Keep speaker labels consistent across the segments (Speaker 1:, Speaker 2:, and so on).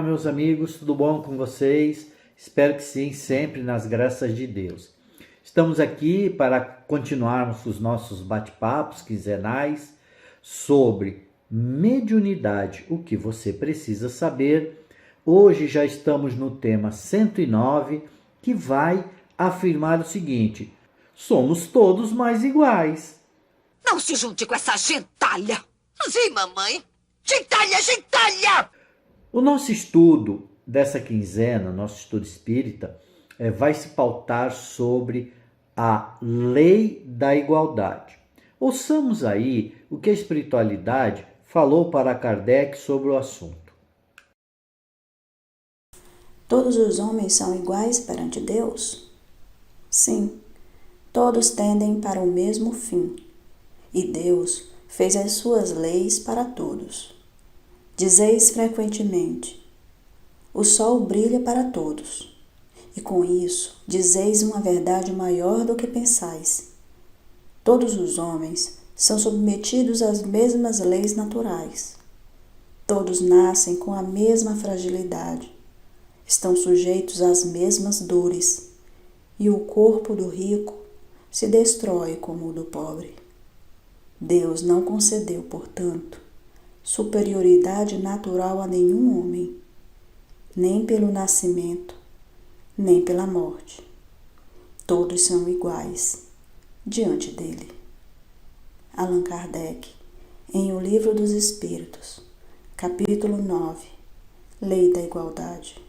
Speaker 1: meus amigos, tudo bom com vocês? Espero que sim, sempre nas graças de Deus. Estamos aqui para continuarmos os nossos bate-papos quinzenais sobre mediunidade, o que você precisa saber. Hoje já estamos no tema 109, que vai afirmar o seguinte: somos todos mais iguais.
Speaker 2: Não se junte com essa gentalha! Sim, mamãe! Gentalha, gentalha!
Speaker 1: O nosso estudo dessa quinzena, nosso estudo espírita, vai se pautar sobre a lei da igualdade. Ouçamos aí o que a espiritualidade falou para Kardec sobre o assunto.
Speaker 3: Todos os homens são iguais perante Deus? Sim, todos tendem para o mesmo fim, e Deus fez as suas leis para todos. Dizeis frequentemente: o sol brilha para todos, e com isso dizeis uma verdade maior do que pensais. Todos os homens são submetidos às mesmas leis naturais. Todos nascem com a mesma fragilidade, estão sujeitos às mesmas dores, e o corpo do rico se destrói como o do pobre. Deus não concedeu, portanto, superioridade natural a nenhum homem, nem pelo nascimento, nem pela morte. Todos são iguais diante dele. Allan Kardec, em O Livro dos Espíritos, capítulo 9, Lei da Igualdade.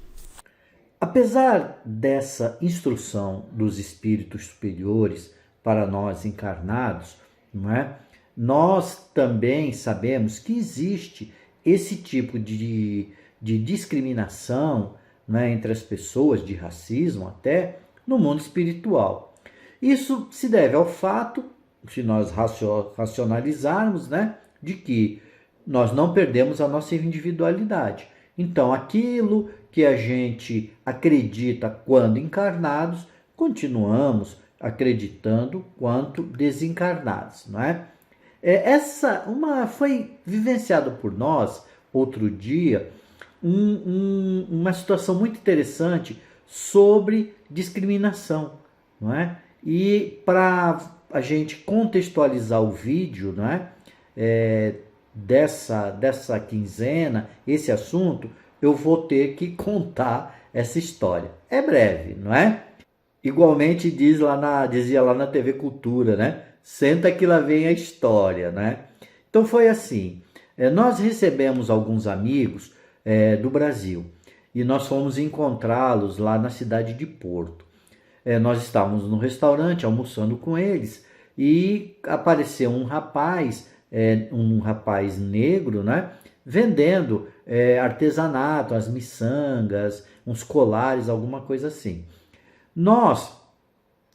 Speaker 1: Apesar dessa instrução dos espíritos superiores para nós encarnados, não é? Nós também sabemos que existe esse tipo de discriminação, né, entre as pessoas, de racismo até, no mundo espiritual. Isso se deve ao fato, se nós racionalizarmos, né, de que nós não perdemos a nossa individualidade. Então, aquilo que a gente acredita quando encarnados, continuamos acreditando quanto desencarnados, não é? Foi vivenciado por nós outro dia uma situação muito interessante sobre discriminação, não é? E para a gente contextualizar o vídeo, não é? Dessa quinzena, esse assunto, eu vou ter que contar essa história. É breve, não é? Igualmente dizia lá na TV Cultura, né? Senta que lá vem a história, né? Então foi assim, nós recebemos alguns amigos do Brasil e nós fomos encontrá-los lá na cidade de Porto. Nós estávamos no restaurante almoçando com eles e apareceu um rapaz negro, né? Vendendo artesanato, as miçangas, uns colares, alguma coisa assim. Nós,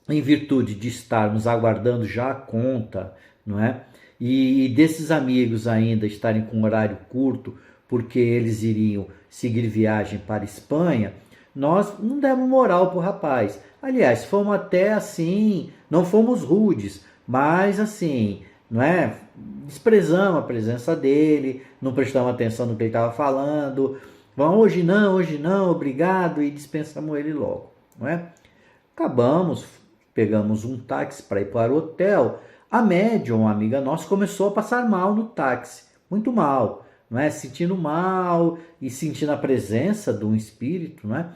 Speaker 1: em virtude de estarmos aguardando já a conta, não é? E desses amigos ainda estarem com horário curto, porque eles iriam seguir viagem para a Espanha, nós não demos moral para o rapaz. Aliás, fomos até assim, não fomos rudes, mas assim, não é? Desprezamos a presença dele, não prestamos atenção no que ele estava falando. Hoje não, obrigado, e dispensamos ele logo, não é? Acabamos, pegamos um táxi para ir para o hotel. A médium, uma amiga nossa, começou a passar mal no táxi, muito mal, não é? Sentindo mal e sentindo a presença de um espírito, não é?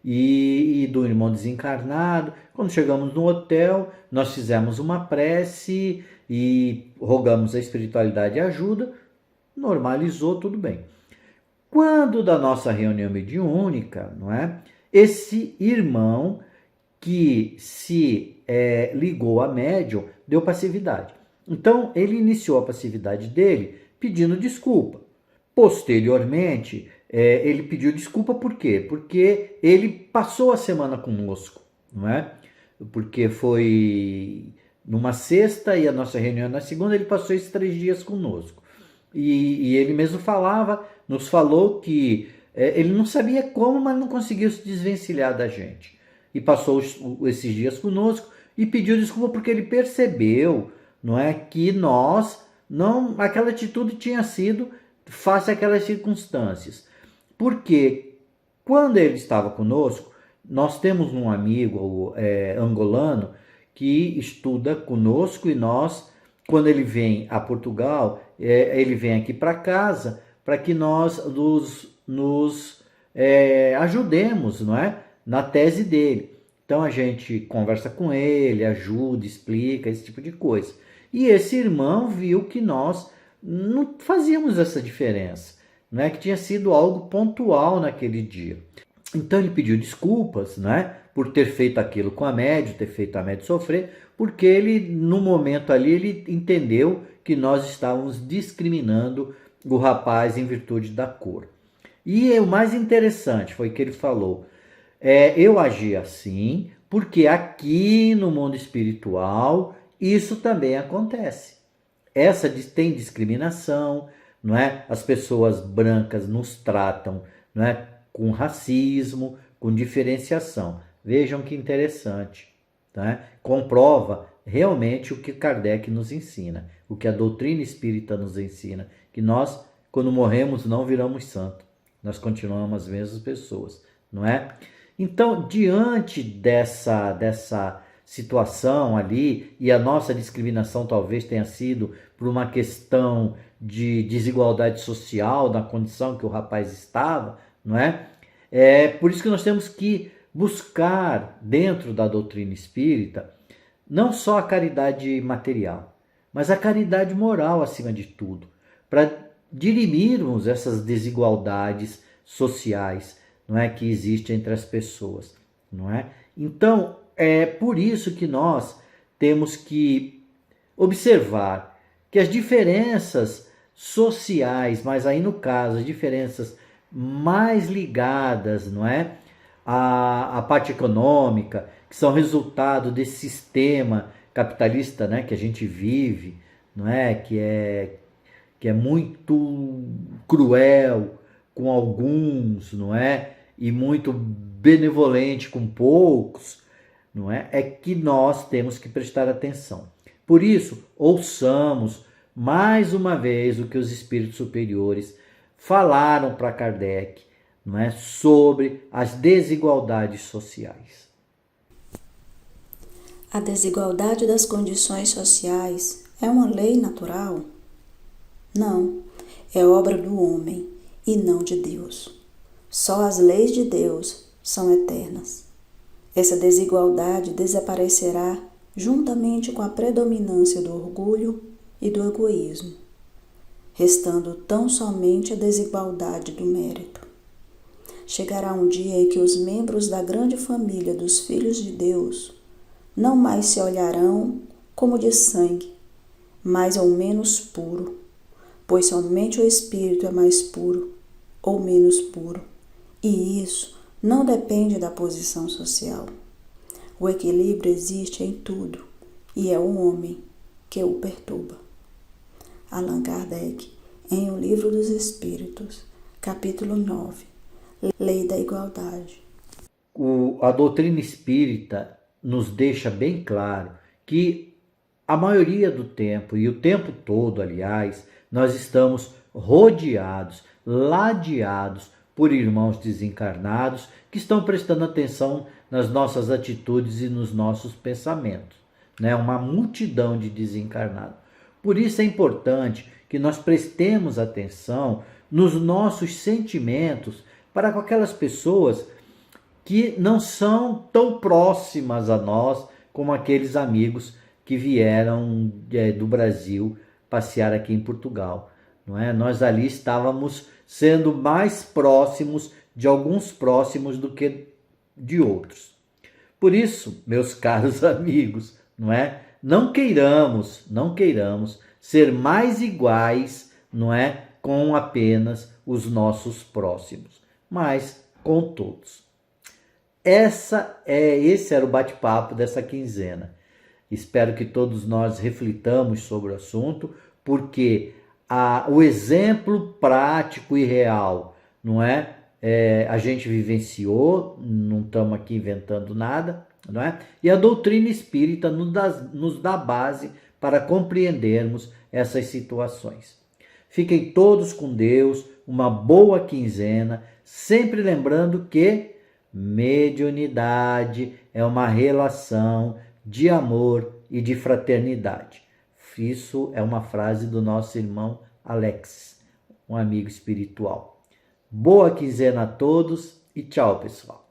Speaker 1: E do irmão desencarnado. Quando chegamos no hotel, nós fizemos uma prece e rogamos a espiritualidade ajuda, normalizou, tudo bem. Quando da nossa reunião mediúnica, não é? Esse irmão que se ligou a médium, deu passividade. Então, ele iniciou a passividade dele pedindo desculpa. Posteriormente, ele pediu desculpa por quê? Porque ele passou a semana conosco, não é? Porque foi numa sexta e a nossa reunião na segunda, ele passou esses 3 dias conosco. E ele mesmo nos falou que ele não sabia como, mas não conseguiu se desvencilhar da gente. E passou esses dias conosco e pediu desculpa porque ele percebeu, não é, que aquela atitude tinha sido face àquelas circunstâncias. Porque Quando ele estava conosco, nós temos um amigo angolano que estuda conosco e nós, quando ele vem a Portugal, ele vem aqui para casa para que nós nos ajudemos, não é? Na tese dele. Então a gente conversa com ele, ajuda, explica, esse tipo de coisa. E esse irmão viu que nós não fazíamos essa diferença, né? Que tinha sido algo pontual naquele dia. Então ele pediu desculpas, né? Por ter feito aquilo com a médium, ter feito a médium sofrer, porque ele, no momento ali, ele entendeu que nós estávamos discriminando o rapaz em virtude da cor. E o mais interessante foi que ele falou, eu agi assim, porque aqui no mundo espiritual isso também acontece. Tem discriminação, não é? As pessoas brancas nos tratam, não é? Com racismo, com diferenciação. Vejam que interessante, tá? Comprova realmente o que Kardec nos ensina, o que a doutrina espírita nos ensina, que nós, quando morremos, não viramos santos, nós continuamos as mesmas pessoas, não é? Então, diante dessa situação ali, e a nossa discriminação talvez tenha sido por uma questão de desigualdade social, da condição que o rapaz estava, não é? É por isso que nós temos que buscar dentro da doutrina espírita não só a caridade material, mas a caridade moral acima de tudo, para dirimirmos essas desigualdades sociais, não é, que existem entre as pessoas, não é? Então, é por isso que nós temos que observar que as diferenças sociais, mas aí no caso, as diferenças mais ligadas, não é, à parte econômica, que são resultado desse sistema capitalista, né, que a gente vive, não é, que é muito cruel com alguns, não é, e muito benevolente com poucos, não é? É que nós temos que prestar atenção. Por isso, ouçamos mais uma vez o que os espíritos superiores falaram para Kardec, não é? Sobre as desigualdades sociais.
Speaker 3: A desigualdade das condições sociais é uma lei natural? Não, é obra do homem e não de Deus. Só as leis de Deus são eternas. Essa desigualdade desaparecerá juntamente com a predominância do orgulho e do egoísmo, restando tão somente a desigualdade do mérito. Chegará um dia em que os membros da grande família dos filhos de Deus não mais se olharão como de sangue, mais ou menos puro, pois somente o espírito é mais puro ou menos puro, e isso não depende da posição social. O equilíbrio existe em tudo, e é o homem que o perturba. Allan Kardec, em O Livro dos Espíritos, capítulo 9, Lei da Igualdade.
Speaker 1: A doutrina espírita nos deixa bem claro que a maioria do tempo, e o tempo todo, aliás, nós estamos rodeados, ladeados por irmãos desencarnados que estão prestando atenção nas nossas atitudes e nos nossos pensamentos, né? Uma multidão de desencarnados. Por isso é importante que nós prestemos atenção nos nossos sentimentos para com aquelas pessoas que não são tão próximas a nós como aqueles amigos que vieram do Brasil passear aqui em Portugal, não é? Nós ali estávamos sendo mais próximos de alguns próximos do que de outros. Por isso, meus caros amigos, não é? Não queiramos ser mais iguais, não é? Com apenas os nossos próximos, mas com todos. Esse era o bate-papo dessa quinzena. Espero que todos nós reflitamos sobre o assunto, porque o exemplo prático e real, não é? A gente vivenciou, não estamos aqui inventando nada, não é? E a doutrina espírita nos dá base para compreendermos essas situações. Fiquem todos com Deus, uma boa quinzena, sempre lembrando que mediunidade é uma relação de amor e de fraternidade. Isso é uma frase do nosso irmão Alex, um amigo espiritual. Boa quinzena a todos e tchau, pessoal.